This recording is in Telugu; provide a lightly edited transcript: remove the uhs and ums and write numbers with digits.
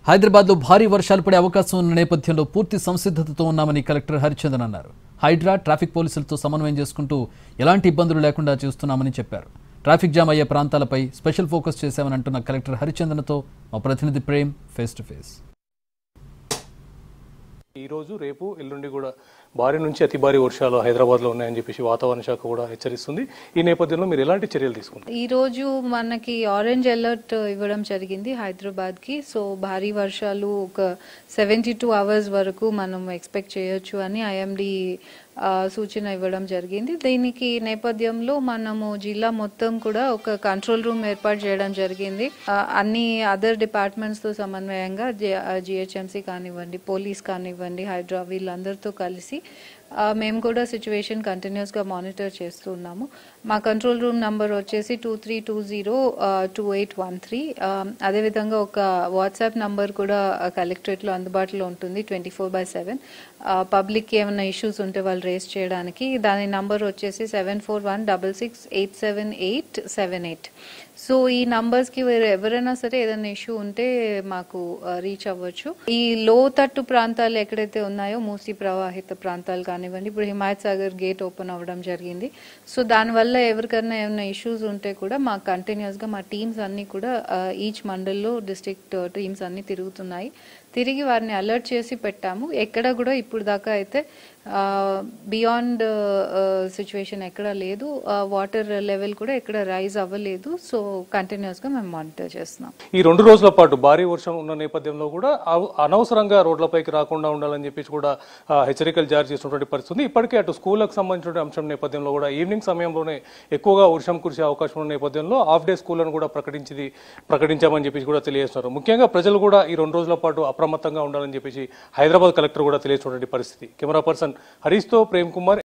హైదరాబాద్లో భారీ వర్షాలు పడే అవకాశం ఉన్న నేపథ్యంలో పూర్తి సంసిద్ధతతో ఉన్నామని కలెక్టర్ హరిచందన్ అన్నారు. హైడ్రా ట్రాఫిక్ పోలీసులతో సమన్వయం చేసుకుంటూ ఎలాంటి ఇబ్బందులు లేకుండా చూస్తున్నామని చెప్పారు. ట్రాఫిక్ జామ్ అయ్యే ప్రాంతాలపై స్పెషల్ ఫోకస్ చేశామని అంటున్న కలెక్టర్ హరిచందన్తో మా ప్రతినిధి ప్రేమ్ ఫేస్ టు ఫేస్. ఈ రోజు రేపు ఎల్లుండి కూడా భారీ నుంచి అతి భారీ వర్షాలు హైదరాబాద్లో ఉన్నాయని చెప్పేసి వాతావరణ శాఖ కూడా హెచ్చరిస్తుంది. ఈ నేపథ్యంలో మీరు ఎలాంటి చర్యలు తీసుకుంటారు? ఈ రోజు మనకి ఆరెంజ్ అలర్ట్ ఇవ్వడం జరిగింది హైదరాబాద్కి. సో భారీ వర్షాలు ఒక 72 అవర్స్ వరకు మనం ఎక్స్పెక్ట్ చేయొచ్చు అని ఐఎండి సూచన ఇవ్వడం జరిగింది. దీనికి నేపథ్యంలో మనము జిల్లా మొత్తం కూడా ఒక కంట్రోల్ రూమ్ ఏర్పాటు చేయడం జరిగింది. అన్ని అదర్ డిపార్ట్మెంట్స్తో సమన్వయంగా జిహెచ్ఎంసీ కానివ్వండి, పోలీస్ కానివ్వండి, హైడ్రా వీళ్ళందరితో కలిసి మేము కూడా సిచ్యువేషన్ కంటిన్యూస్గా మానిటర్ చేస్తున్నాము. మా కంట్రోల్ రూమ్ నంబర్ వచ్చేసి 23202813. అదేవిధంగా ఒక వాట్సాప్ నంబర్ కూడా కలెక్టరేట్లో అందుబాటులో ఉంటుంది 24/7. పబ్లిక్కి ఏమైనా ఇష్యూస్ ఉంటే వాళ్ళు రేస్ చేయడానికి. దాని నంబర్ వచ్చేసి 7416687878. సో ఈ నంబర్స్కి ఎవరైనా సరే ఏదైనా ఇష్యూ ఉంటే మాకు రీచ్ అవ్వచ్చు. ఈ లోతట్టు ప్రాంతాలు ఎక్కడైతే ఉన్నాయో మూసీ ప్రవాహిత ప్రాంతాలు కానివ్వండి, ఇప్పుడు హిమాయత్ సాగర్ గేట్ ఓపెన్ అవ్వడం జరిగింది. సో దానివల్ల ఎవరికైనా ఏమైనా ఇష్యూస్ ఉంటే కూడా మాకు కంటిన్యూస్గా మా టీమ్స్ అన్నీ కూడా ఈచ్ మండల్లో డిస్ట్రిక్ట్ టీమ్స్ అన్నీ తిరుగుతున్నాయి. తిరిగి వారిని అలర్ట్ చేసి పెట్టాము. ఎక్కడ కూడా ఇప్పుడు దాకా అయితే బియాండ్ సిచ్యువేషన్ ఎక్కడ లేదు. వాటర్ లెవెల్ కూడా ఎక్కడ రైజ్ అవ్వలేదు. సో కంటిన్యూస్గా మేము మానిటర్ చేస్తున్నాం. ఈ 2 రోజుల పాటు భారీ వర్షం ఉన్న నేపథ్యంలో కూడా అనవసరంగా రోడ్లపైకి రాకుండా ఉండాలని చెప్పేసి కూడా హెచ్చరికలు జారీ చేసినటువంటి పరిస్థితి. ఇప్పటికే అటు స్కూళ్ళకు సంబంధించిన అంశం నేపథ్యంలో కూడా ఈవినింగ్ సమయంలోనే ఎక్కువగా వర్షం కురిసే అవకాశం ఉన్న నేపథ్యంలో హాఫ్ డే స్కూళ్లను కూడా ప్రకటించామని చెప్పేసి కూడా తెలియజేస్తున్నారు. ముఖ్యంగా ప్రజలు కూడా ఈ 2 రోజుల పాటు అప్రమత్తంగా ఉండాలని చెప్పేసి హైదరాబాద్ కలెక్టర్ కూడా తెలియజేసినటువంటి పరిస్థితి. కెమెరా పర్సన్ హరీష్తో ప్రేమ్ కుమార్.